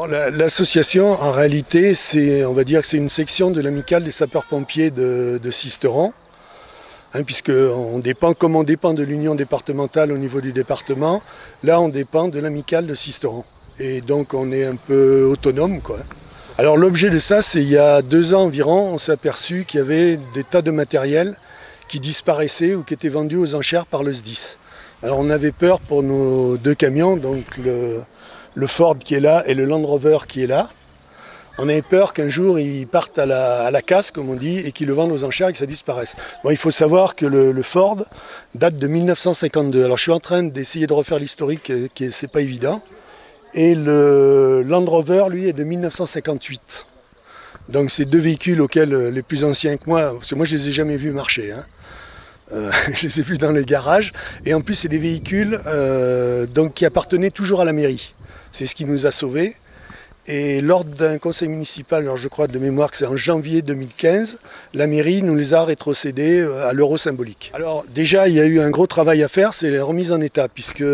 Alors l'association, en réalité, on va dire que c'est une section de l'amicale des sapeurs-pompiers de Sisteron, puisqu'on dépend, comme on dépend de l'union départementale au niveau du département, là on dépend de l'amicale de Sisteron. Et donc on est un peu autonome, quoi. Alors l'objet de ça, c'est il y a 2 ans environ, on s'est aperçu qu'il y avait des tas de matériel qui disparaissaient ou qui étaient vendus aux enchères par le SDIS. Alors on avait peur pour nos 2 camions, donc le Ford qui est là et le Land Rover qui est là. On avait peur qu'un jour ils partent à la casse, comme on dit, et qu'ils le vendent aux enchères et que ça disparaisse. Bon, il faut savoir que le Ford date de 1952. Alors je suis en train d'essayer de refaire l'historique, c'est pas évident. Et le Land Rover, lui, est de 1958. Donc c'est 2 véhicules auxquels les plus anciens que moi, parce que moi je les ai jamais vus marcher, je les ai vus dans les garages. Et en plus c'est des véhicules donc, qui appartenaient toujours à la mairie. C'est ce qui nous a sauvés. Et lors d'un conseil municipal, alors je crois de mémoire que c'est en janvier 2015, la mairie nous les a rétrocédés à l'euro symbolique. Alors déjà, il y a eu un gros travail à faire, c'est la remise en état, puisque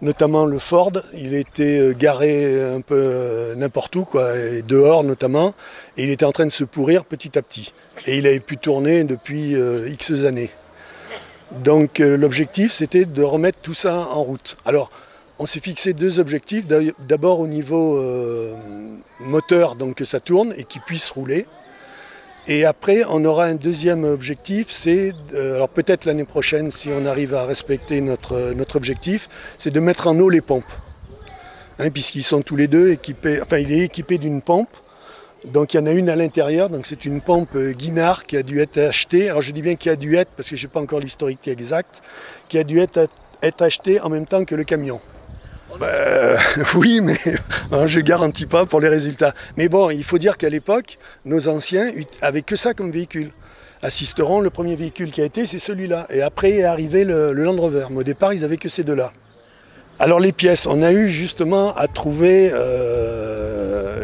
notamment le Ford, il était garé un peu n'importe où, quoi, et dehors notamment, et il était en train de se pourrir petit à petit. Et il avait pu tourner depuis X années. Donc l'objectif, c'était de remettre tout ça en route. Alors, on s'est fixé 2 objectifs, d'abord au niveau moteur, donc que ça tourne et qu'il puisse rouler. Et après, on aura un deuxième objectif, c'est, alors peut-être l'année prochaine, si on arrive à respecter notre objectif, c'est de mettre en eau les pompes. Puisqu'ils sont tous les 2 équipés, enfin il est équipé d'une pompe. Donc il y en a une à l'intérieur, donc c'est une pompe Guinard qui a dû être achetée. Alors je dis bien qui a dû être, parce que je n'ai pas encore l'historique exact, qui a dû être achetée en même temps que le camion. Oui, mais je ne garantis pas pour les résultats. Mais bon, il faut dire qu'à l'époque, nos anciens avaient que ça comme véhicule. À Sisteron, le premier véhicule qui a été, c'est celui-là. Et après est arrivé le Land Rover. Mais au départ, ils n'avaient que ces 2-là. Alors les pièces, on a eu justement à trouver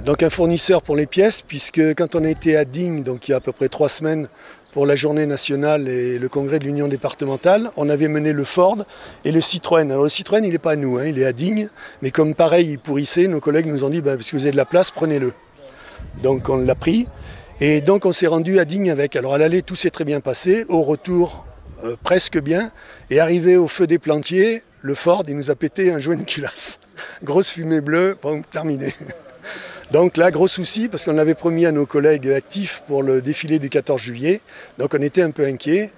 donc un fournisseur pour les pièces, puisque quand on a été à Digne, donc il y a à peu près 3 semaines, pour la journée nationale et le congrès de l'Union départementale, on avait mené le Ford et le Citroën. Alors le Citroën, il n'est pas à nous, il est à Digne, mais comme pareil, il pourrissait, nos collègues nous ont dit, si vous avez de la place, prenez-le. Donc on l'a pris, et donc on s'est rendu à Digne avec. Alors à l'aller, tout s'est très bien passé, au retour, presque bien, et arrivé au feu des Plantiers, le Ford, il nous a pété un joint de culasse. Grosse fumée bleue, bon, terminé. Donc là, gros souci, parce qu'on l'avait promis à nos collègues actifs pour le défilé du 14 juillet. Donc on était un peu inquiets.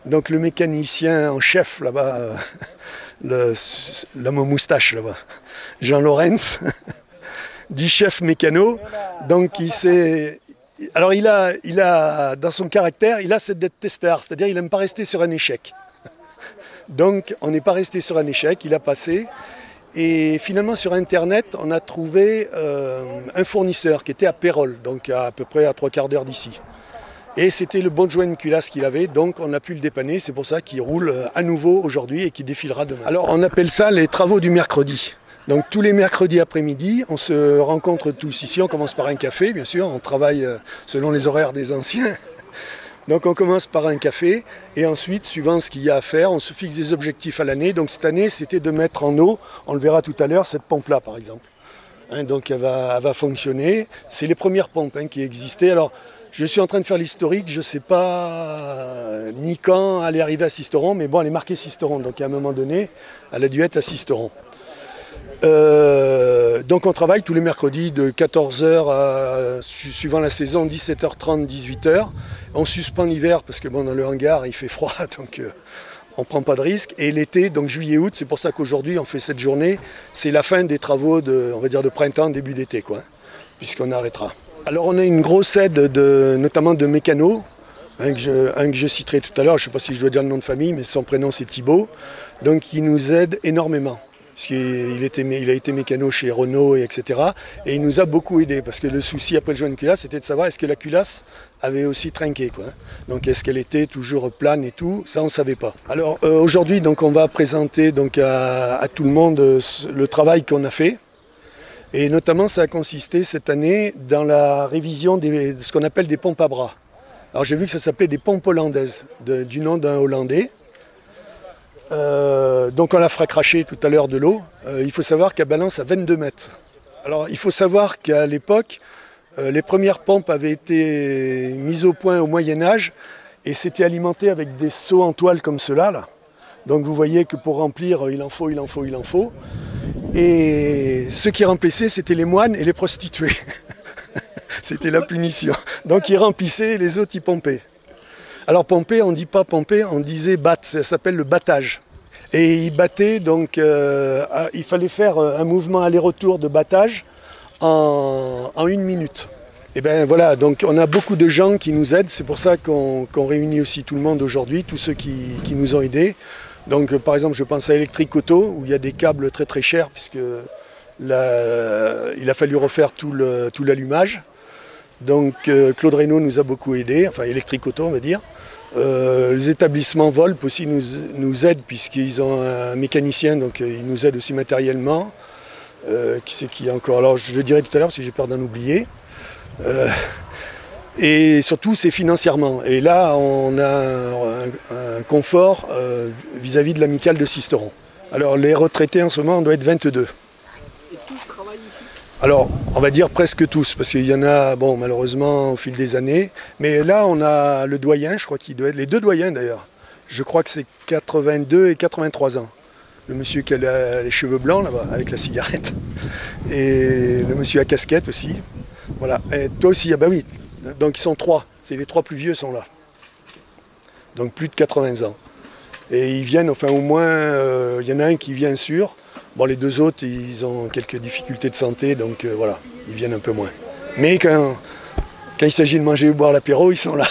Donc le mécanicien en chef là-bas, l'homme aux moustaches là-bas, Jean Lorenz, dit chef mécano. Donc il s'est... Alors il a, dans son caractère, il a cette dette testard, c'est-à-dire il n'aime pas rester sur un échec. Donc on n'est pas resté sur un échec, il a passé. Et finalement sur internet, on a trouvé un fournisseur qui était à Pérol, donc à peu près à 3/4 d'heure d'ici. Et c'était le bon joint de culasse qu'il avait, donc on a pu le dépanner, c'est pour ça qu'il roule à nouveau aujourd'hui et qu'il défilera demain. Alors on appelle ça les travaux du mercredi. Donc tous les mercredis après-midi, on se rencontre tous ici, on commence par un café bien sûr, on travaille selon les horaires des anciens. Donc on commence par un café et ensuite, suivant ce qu'il y a à faire, on se fixe des objectifs à l'année. Donc cette année, c'était de mettre en eau, on le verra tout à l'heure, cette pompe-là par exemple. Donc elle va fonctionner. C'est les premières pompes qui existaient. Alors je suis en train de faire l'historique, je ne sais pas ni quand elle est arrivée à Sisteron, mais bon, elle est marquée Sisteron. Donc à un moment donné, elle a dû être à Sisteron. Donc on travaille tous les mercredis de 14h à, suivant la saison, 17h30, 18h. On suspend l'hiver parce que bon, dans le hangar il fait froid, donc on ne prend pas de risque. Et l'été, donc juillet-août, c'est pour ça qu'aujourd'hui on fait cette journée. C'est la fin des travaux on va dire de printemps, début d'été, puisqu'on arrêtera. Alors on a une grosse aide notamment de mécanos, un que je citerai tout à l'heure, je ne sais pas si je dois dire le nom de famille, mais son prénom c'est Thibaut, donc il nous aide énormément. Parce qu'il a été mécano chez Renault, etc. Et il nous a beaucoup aidé, parce que le souci après le joint de culasse, c'était de savoir est-ce que la culasse avait aussi trinqué, Donc est-ce qu'elle était toujours plane et tout, ça on ne savait pas. Alors aujourd'hui, on va présenter à tout le monde le travail qu'on a fait. Et notamment, ça a consisté cette année dans la révision de ce qu'on appelle des pompes à bras. Alors j'ai vu que ça s'appelait des pompes hollandaises, du nom d'un Hollandais. Donc on la fera cracher tout à l'heure de l'eau. Il faut savoir qu'elle balance à 22 mètres. Alors il faut savoir qu'à l'époque, les premières pompes avaient été mises au point au Moyen-Âge et c'était alimenté avec des seaux en toile comme cela là. Donc vous voyez que pour remplir, il en faut. Et ceux qui remplissaient, c'était les moines et les prostituées. C'était la punition. Donc ils remplissaient et les autres, ils pompaient. Alors pomper, on ne dit pas pomper, on disait battre, ça s'appelle le battage. Et ils battaient, donc il fallait faire un mouvement aller-retour de battage en 1 minute. Et bien voilà, donc on a beaucoup de gens qui nous aident, c'est pour ça qu'on réunit aussi tout le monde aujourd'hui, tous ceux qui nous ont aidés. Donc par exemple, je pense à Electric Auto, où il y a des câbles très très chers, puisque il a fallu refaire tout l'allumage. Donc Claude Reynaud nous a beaucoup aidés, enfin Electric Auto on va dire. Les établissements Volp aussi nous aident, puisqu'ils ont un mécanicien, donc ils nous aident aussi matériellement. Qui c'est qui est encore? Alors je le dirai tout à l'heure, parce que j'ai peur d'en oublier. Et surtout c'est financièrement. Et là on a un confort vis-à-vis de l'amicale de Sisteron. Alors les retraités en ce moment on doit être 22. Et tous travaillent ici? Alors on va dire presque tous, parce qu'il y en a, bon malheureusement au fil des années. Mais là on a le doyen, je crois qu'il doit être, les deux doyens d'ailleurs. Je crois que c'est 82 et 83 ans. Le monsieur qui a les cheveux blancs là-bas, avec la cigarette. Et le monsieur à casquette aussi. Voilà. Et toi aussi, ah bah oui. Donc ils sont 3. C'est les 3 plus vieux sont là. Donc plus de 80 ans. Et ils viennent, enfin au moins, il y en a un qui vient sûr. Bon, les 2 autres, ils ont quelques difficultés de santé, donc voilà, ils viennent un peu moins. Mais quand il s'agit de manger ou boire l'apéro, ils sont là.